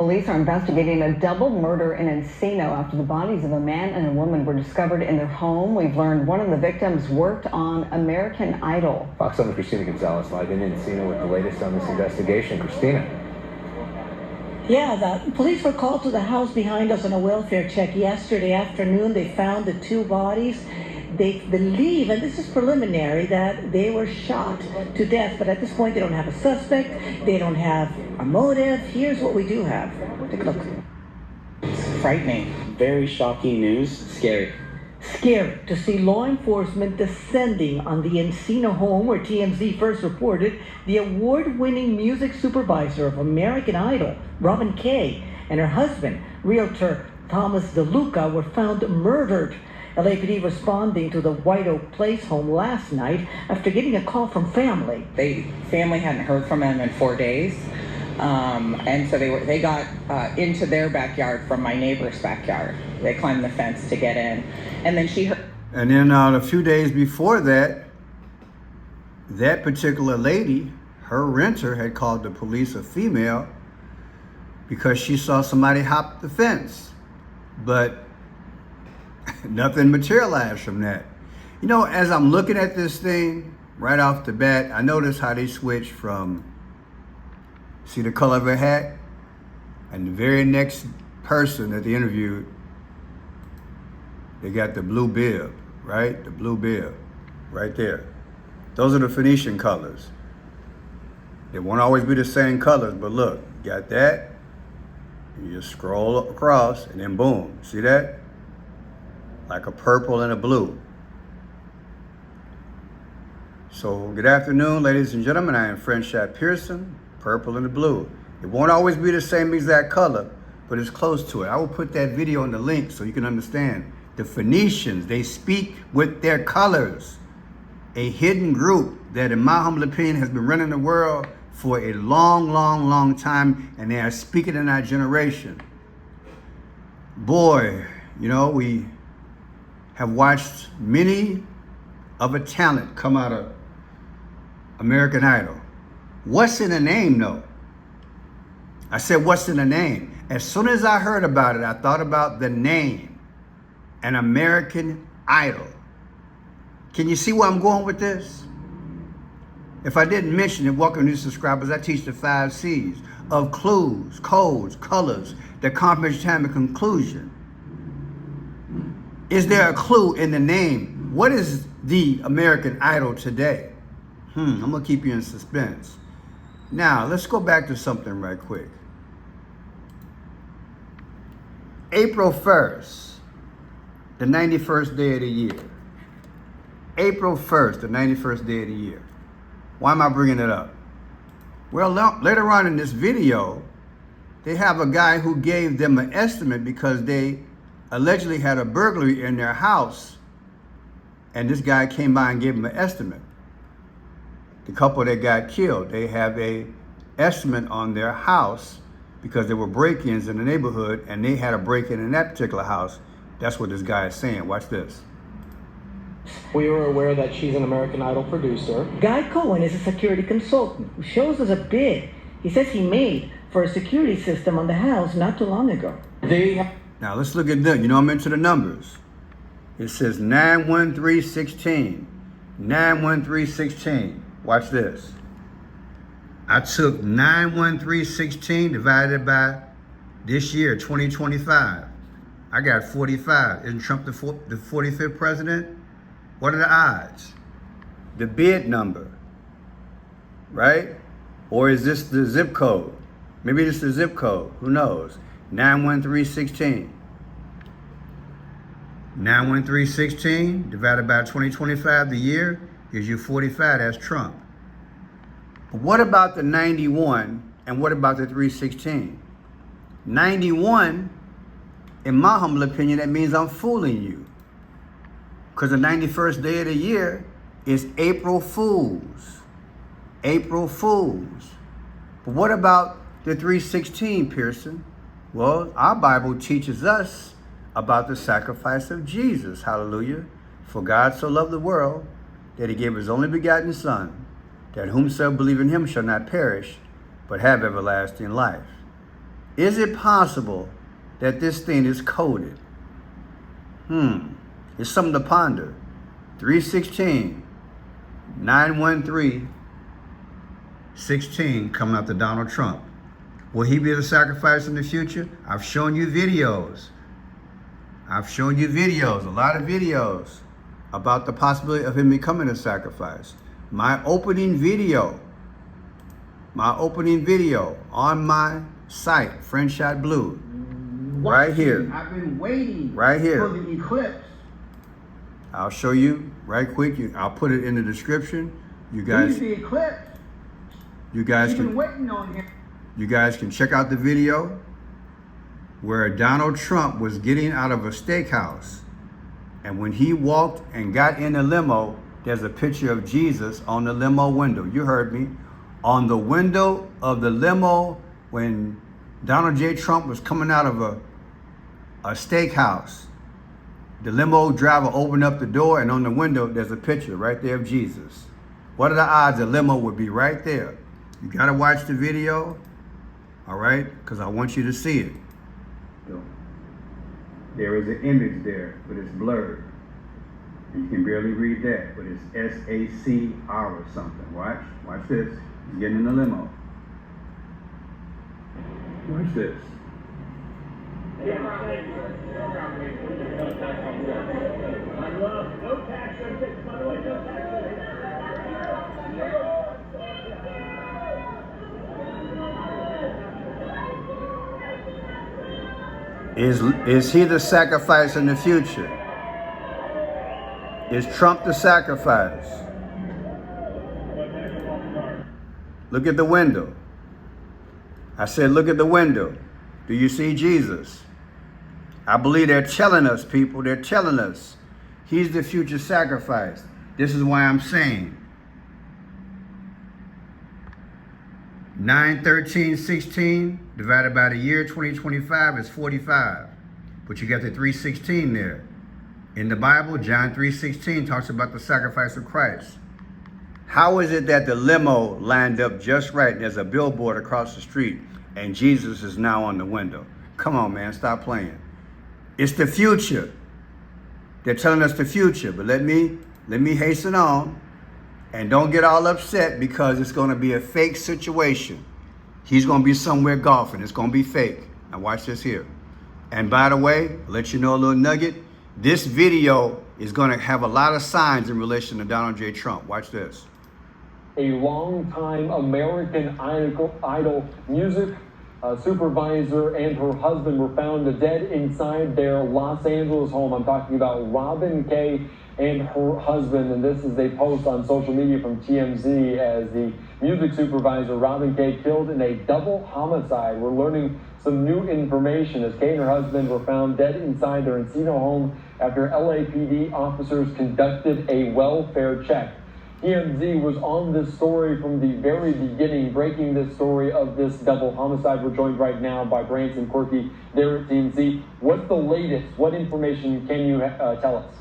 Police are investigating a double murder in Encino after the bodies of a man and a woman were discovered in their home. We've learned one of the victims worked on American Idol. Fox 7's Christina Gonzalez live in Encino with the latest on this investigation. Christina. Yeah, the police were called to the house behind us on a welfare check yesterday afternoon. They found the two bodies. They believe, and this is preliminary, that they were shot to death, but at this point they don't have a suspect, they don't have a motive. Here's what we do have. Take a look. It's frightening. Very shocking news. Scary. Scary to see law enforcement descending on the Encino home where TMZ first reported the award-winning music supervisor of American Idol, Robin Kay, and her husband, realtor Thomas DeLuca, were found murdered. LAPD responding to the White Oak Place home last night after getting a call from family. Family hadn't heard from them in 4 days, and so they got into their backyard from my neighbor's backyard. They climbed the fence to get in, and then she heard. And then a few days before that, that particular lady, her renter, had called the police, a female, because she saw somebody hop the fence, but nothing materialized from that. You know, as I'm looking at this thing right off the bat, I notice how they switch from, see the color of her hat? And the very next person that they interviewed, they got the blue bib, right? The blue bib, right there. Those are the Phoenician colors. They won't always be the same colors, but look, got that. You just scroll across and then boom, see that? Like a purple and a blue. So good afternoon, ladies and gentlemen. I am French Shot Pearson, purple and the blue. It won't always be the same exact color, but it's close to it. I will put that video in the link so you can understand. The Phoenicians, they speak with their colors. A hidden group that, in my humble opinion, has been running the world for a long, long, long time, and they are speaking in our generation. Boy, you know, we have watched many of a talent come out of American Idol. What's in the name, though? I said, what's in the name? As soon as I heard about it, I thought about the name, an American Idol. Can you see where I'm going with this? If I didn't mention it, welcome new subscribers, I teach the 5 C's of clues, codes, colors, that comprehend time and conclusion. Is there a clue in the name? What is the American Idol today? I'm gonna keep you in suspense. Now, let's go back to something right quick. April 1st, the 91st day of the year. April 1st, the 91st day of the year. Why am I bringing it up? Well, later on in this video, they have a guy who gave them an estimate because they allegedly had a burglary in their house, and this guy came by and gave them an estimate. The couple that got killed, they have a estimate on their house because there were break-ins in the neighborhood, and they had a break-in in that particular house. That's what this guy is saying. Watch this. We were aware that she's an American Idol producer. Guy Cohen is a security consultant who shows us a bid he says he made for a security system on the house not too long ago. Now let's look at that. You know, I'm into the numbers. It says 91316. 91316. Watch this. I took 91316 divided by this year, 2025. I got 45. Isn't Trump the 45th president? What are the odds? The bid number, right? Or is this the zip code? Maybe this is the zip code. Who knows? 91316. 91316 divided by 2025, the year, gives you 45. That's Trump. But what about the 91 and what about the 316? 91, in my humble opinion, that means I'm fooling you. Because the 91st day of the year is April Fools. April Fools. But what about the 316, Pearson? Well, our Bible teaches us about the sacrifice of Jesus. Hallelujah. For God so loved the world that he gave his only begotten Son, that whomsoever believe in him shall not perish, but have everlasting life. Is it possible that this thing is coded? It's something to ponder. 316, 913, 16 coming after Donald Trump. Will he be the sacrifice in the future? I've shown you videos. A lot of videos about the possibility of him becoming a sacrifice. My opening video on my site, French Shot Blue, right here. I've been waiting Right here. for the eclipse. I'll show you right quick. I'll put it in the description. You guys, He's the eclipse. you guys We've been can, waiting on him. you guys can check out the video where Donald Trump was getting out of a steakhouse, and when he walked and got in the limo, there's a picture of Jesus on the limo window. You heard me. On the window of the limo when Donald J. Trump was coming out of a steakhouse. The limo driver opened up the door, and on the window, there's a picture right there of Jesus. What are the odds the limo would be right there? You gotta watch the video, all right? Because I want you to see it. There is an image there, but it's blurred. You can barely read that, but it's SACR or something. Watch this. He's getting in the limo. Watch this. Is he the sacrifice in the future? Is Trump the sacrifice? Look at the window. I said, look at the window. Do you see Jesus? I believe they're telling us, people, they're telling us he's the future sacrifice. This is why I'm saying 9, 13, 16 divided by the year 2025 is 45. But you got the 316 there. In the Bible, John 3:16 talks about the sacrifice of Christ. How is it that the limo lined up just right and there's a billboard across the street and Jesus is now on the window? Come on, man, stop playing. It's the future. They're telling us the future, but let me hasten on, and don't get all upset because it's going to be a fake situation. He's going to be somewhere golfing. It's going to be fake. Now watch this here. And by the way, I'll let you know a little nugget. This video is going to have a lot of signs in relation to Donald J. Trump. Watch this. A longtime American Idol music supervisor and her husband were found dead inside their Los Angeles home. I'm talking about Robin Kay and her husband, and this is a post on social media from TMZ as the music supervisor, Robin Kay, killed in a double homicide. We're learning some new information as Kay and her husband were found dead inside their Encino home after LAPD officers conducted a welfare check. TMZ was on this story from the very beginning, breaking this story of this double homicide. We're joined right now by Branson Quirky there at TMZ. What's the latest? What information can you tell us?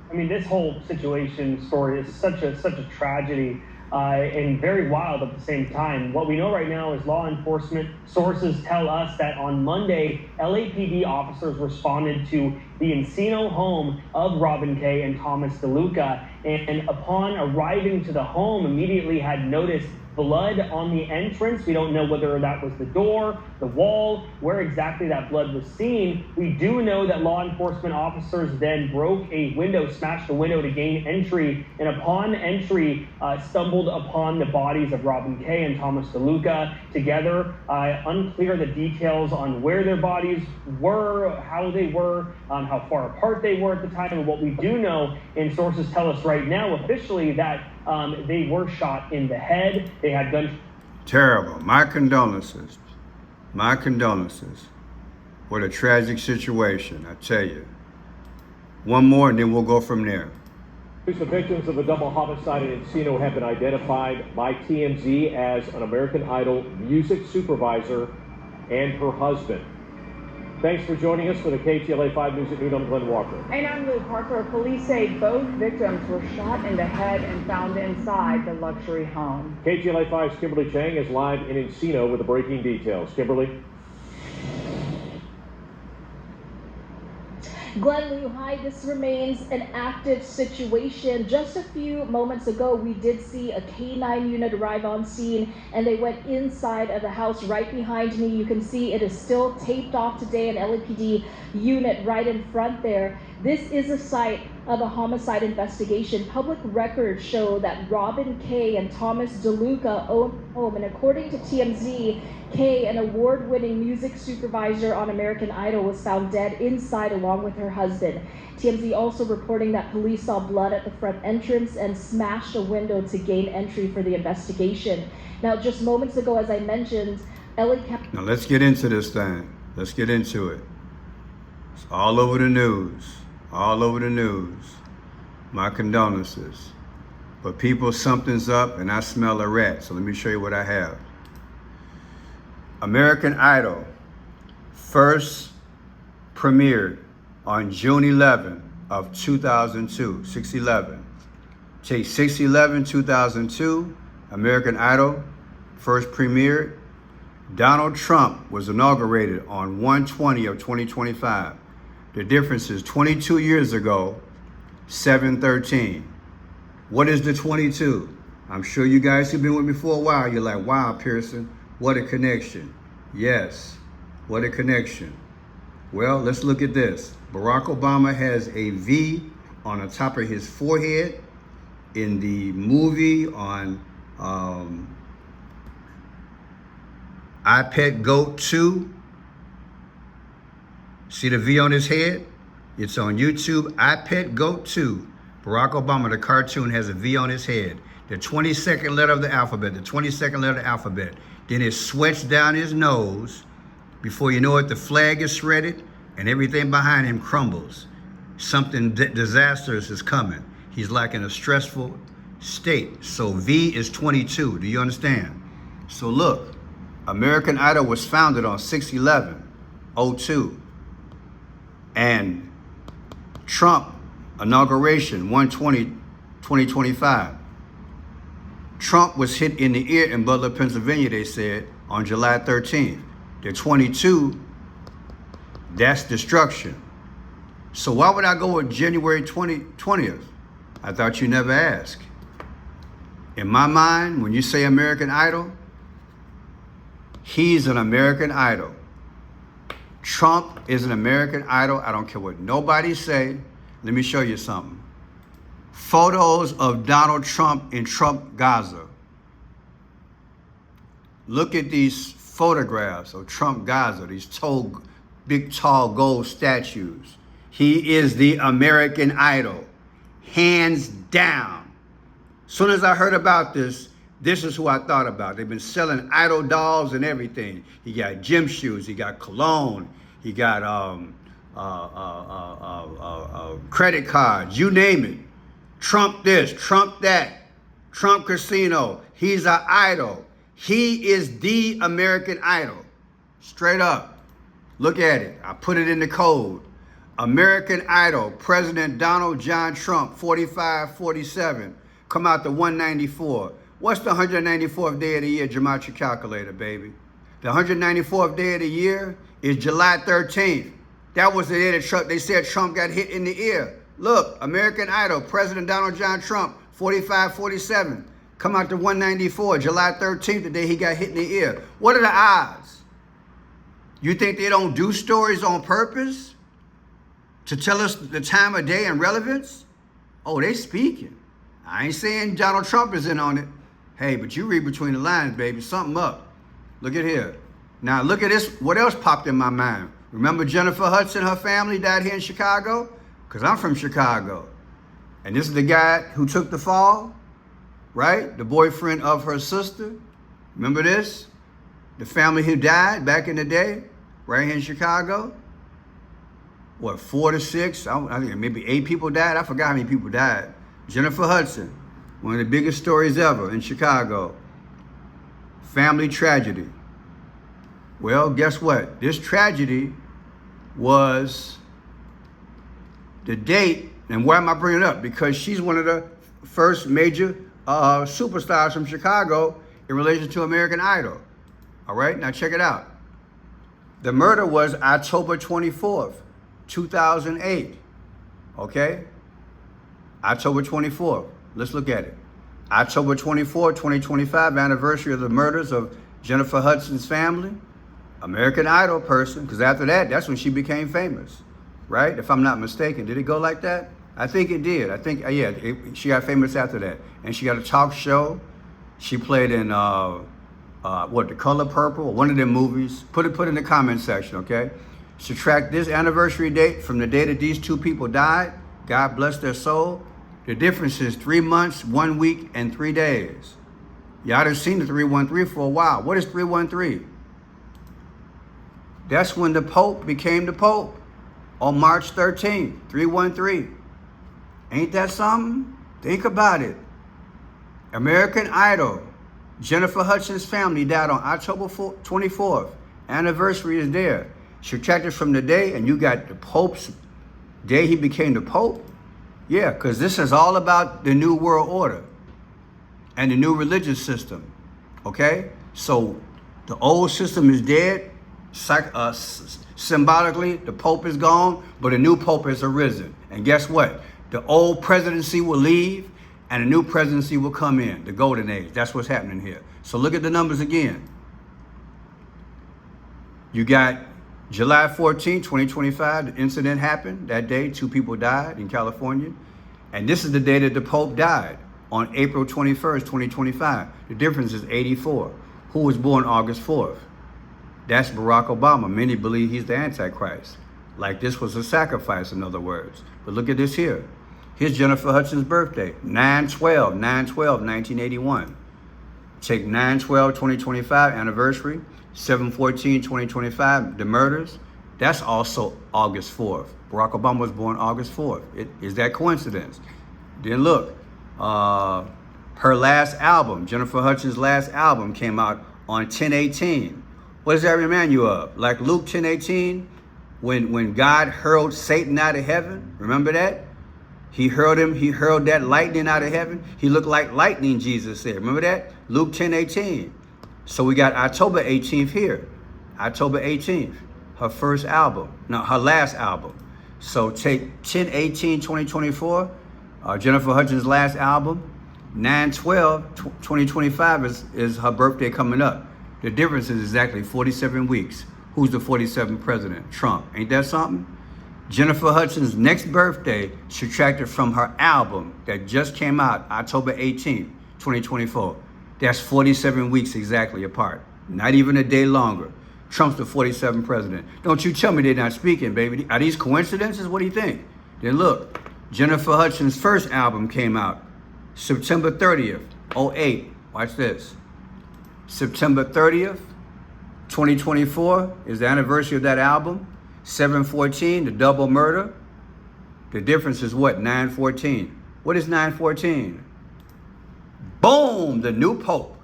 I mean, this whole story is such a tragedy and very wild at the same time. What we know right now is law enforcement sources tell us that on Monday, LAPD officers responded to the Encino home of Robin Kay and Thomas DeLuca, and upon arriving to the home, immediately had noticed blood on the entrance. We don't know whether that was the door, the wall, where exactly that blood was seen. We do know that law enforcement officers then broke a window, smashed the window to gain entry, and upon entry, stumbled upon the bodies of Robin Kay and Thomas DeLuca together. Unclear the details on where their bodies were, how they were, how far apart they were at the time. And what we do know, and sources tell us right now officially, that they were shot in the head. They had gun. Terrible. My condolences. My condolences. What a tragic situation, I tell you. One more and then we'll go from there. The victims of a double homicide in Encino have been identified by TMZ as an American Idol music supervisor and her husband. Thanks for joining us for the KTLA 5 News at Noon. I'm Glenn Walker. And I'm Lou Parker. Police say both victims were shot in the head and found inside the luxury home. KTLA 5's Kimberly Chang is live in Encino with the breaking details. Kimberly? Glenn Liu, hi, this remains an active situation. Just a few moments ago, we did see a K9 unit arrive on scene, and they went inside of the house right behind me. You can see it is still taped off today, an LAPD unit right in front there. This is a site of a homicide investigation. Public records show that Robin K. and Thomas DeLuca owned the home, and according to TMZ, K, an award-winning music supervisor on American Idol, was found dead inside along with her husband. TMZ also reporting that police saw blood at the front entrance and smashed a window to gain entry for the investigation. Now, just moments ago, as I mentioned, LA County... Now let's get into this thing. Let's get into it. It's all over the news. All over the news. My condolences. But people, something's up and I smell a rat. So let me show you what I have. American Idol first premiered on June 11 of 2002, 6/11. Take 6/11, 2002, American Idol first premiered. Donald Trump was inaugurated on 1/20 of 2025. The difference is 22 years ago, 7/13. What is the 22? I'm sure you guys who've been with me for a while, you're like, wow, Pearson, what a connection. Yes, what a connection. Well, let's look at this. Barack Obama has a V on the top of his forehead in the movie on I Pet Goat 2. See the V on his head? It's on YouTube, I Pet Goat 2. Barack Obama, the cartoon, has a V on his head. The 22nd letter of the alphabet, the 22nd letter of the alphabet. Then it sweats down his nose. Before you know it, the flag is shredded and everything behind him crumbles. Something disastrous is coming. He's like in a stressful state. So V is 22, do you understand? So look, American Idol was founded on 6/11/02. And Trump inauguration, 1/20/2025. Trump was hit in the ear in Butler, Pennsylvania, they said, on July 13th. The 22, that's destruction. So why would I go with January 20th? I thought you never asked. In my mind, when you say American Idol, he's an American Idol. Trump is an American Idol. I don't care what nobody say. Let me show you something. Photos of Donald Trump in Trump Gaza. Look at these photographs of Trump Gaza, these tall, big, tall gold statues. He is the American Idol, hands down. Soon as I heard about this, this is who I thought about. They've been selling idol dolls and everything. He got gym shoes, he got cologne, he got credit cards, you name it. Trump this, Trump that, Trump Casino. He's an idol. He is the American Idol. Straight up. Look at it. I put it in the code. American Idol, President Donald John Trump, 4547. Come out to 194. What's the 194th day of the year? Jam out your calculator, baby. The 194th day of the year is July 13th. That was the day that Trump, they said Trump got hit in the ear. Look, American Idol, President Donald John Trump, 4547. Come out to 194, July 13th, the day he got hit in the ear. What are the odds? You think they don't do stories on purpose to tell us the time of day and relevance? Oh, they speaking. I ain't saying Donald Trump is in on it. Hey, but you read between the lines, baby. Something up. Look at here. Now, look at this. What else popped in my mind? Remember Jennifer Hudson, her family died here in Chicago? Because I'm from Chicago. And this is the guy who took the fall, right? The boyfriend of her sister. Remember this? The family who died back in the day, right here in Chicago. What, 4 to 6? I think maybe 8 people died. I forgot how many people died. Jennifer Hudson, one of the biggest stories ever in Chicago. Family tragedy. Well, guess what? This tragedy was the date, and why am I bringing it up? Because she's one of the first major superstars from Chicago in relation to American Idol. All right, now check it out. The murder was October 24th, 2008. Okay? October 24th. Let's look at it. October 24, 2025, anniversary of the murders of Jennifer Hudson's family. American Idol person, because after that, that's when she became famous, right? If I'm not mistaken. Did it go like that? I think it did. I think, she got famous after that. And she got a talk show. She played in, The Color Purple, or one of them movies. Put it in the comment section, okay? Subtract this anniversary date from the day that these two people died. God bless their soul. The difference is 3 months, 1 week, and 3 days. Y'all done seen the 313 for a while. What is 313? That's when the Pope became the Pope on March 13th, 313. Ain't that something? Think about it. American Idol, Jennifer Hudson's family died on October 24th. Anniversary is there. Subtracted from the day, and you got the Pope's day he became the Pope. Yeah, because this is all about the new world order and the new religious system. Okay? So the old system is dead. Symbolically, the Pope is gone, but a new Pope has arisen. And guess what? The old presidency will leave and a new presidency will come in, the golden age. That's what's happening here. So look at the numbers again. You got July 14, 2025, the incident happened. That day, 2 people died in California. And this is the day that the Pope died, on April 21st, 2025. The difference is 84. Who was born August 4th? That's Barack Obama. Many believe he's the Antichrist. Like this was a sacrifice, in other words. But look at this here. Here's Jennifer Hudson's birthday, 9/12/1981. Take 9/12/2025, anniversary, 7/14/2025, the murders. That's also August 4th. Barack Obama was born August 4th. Is that coincidence? Then look, her last album, Jennifer Hudson's last album, came out on 10/18. What does that remind you of? Like Luke 10:18, when God hurled Satan out of heaven. Remember that? He hurled that lightning out of heaven. He looked like lightning, Jesus said. Remember that? Luke 10:18. So we got October 18th here. October 18th, her first album. No, her last album. So take 10/18/2024, Jennifer Hudson's last album. 9/12/2025 is her birthday coming up. The difference is exactly 47 weeks. Who's the 47th president? Trump. Ain't that something? Jennifer Hudson's next birthday subtracted from her album that just came out October 18th, 2024. That's 47 weeks exactly apart. Not even a day longer. Trump's the 47th president. Don't you tell me they're not speaking, baby. Are these coincidences? What do you think? Then look, Jennifer Hudson's first album came out September 30th, 08. Watch this. September 30th, 2024 is the anniversary of that album. 7/14, the double murder. The difference is what? 9/14. What is 9/14? Boom, the new Pope.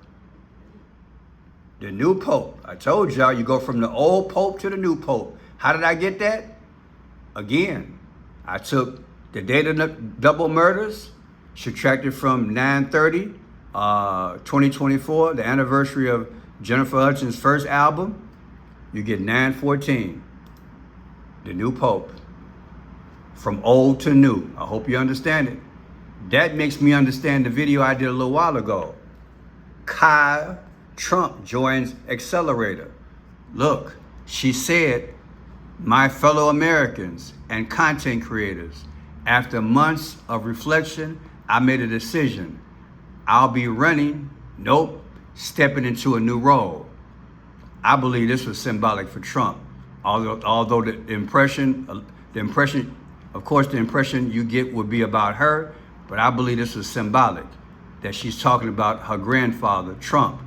The new Pope. I told y'all, you go from the old Pope to the new Pope. How did I get that? Again, I took the date of the double murders, subtracted from 9/30, 2024, the anniversary of Jennifer Hudson's first album. You get 9/14, the new Pope. From old to new. I hope you understand it. That makes me understand the video I did a little while ago. Kyle Trump joins Accelerator. Look, she said, my fellow Americans and content creators, after months of reflection, I made a decision. I'll be running, stepping into a new role. I believe this was symbolic for Trump. Although the impression, of course, the impression you get would be about her, but I believe this was symbolic, that she's talking about her grandfather, Trump.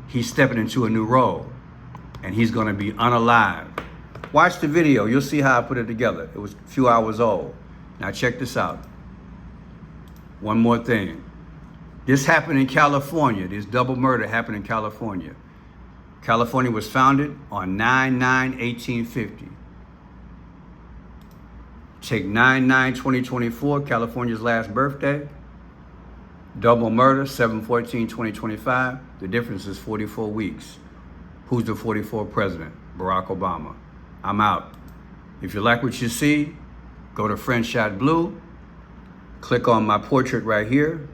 He's stepping into a new role, and he's gonna be unalive. Watch the video, you'll see how I put it together. It was a few hours old. Now check this out. One more thing. This happened in California. This double murder happened in California. California was founded on 9/9/1850. Take 9/9/2024, California's last birthday. Double murder, 7/14/2025. The difference is 44 weeks. Who's the 44th president? Barack Obama. I'm out. If you like what you see, go to French Shot Blue, click on my portrait right here,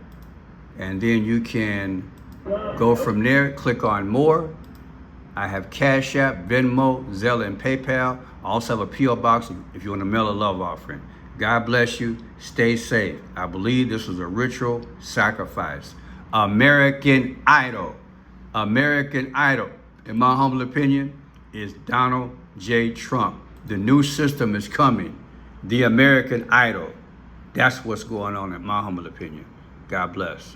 and then you can go from there, click on more. I have Cash App, Venmo, Zelle, and PayPal. I also have a P.O. box if you want to mail a love offering. God bless you. Stay safe. I believe this was a ritual sacrifice. American Idol. American Idol, in my humble opinion, is Donald J. Trump. The new system is coming. The American Idol. That's what's going on in my humble opinion. God bless.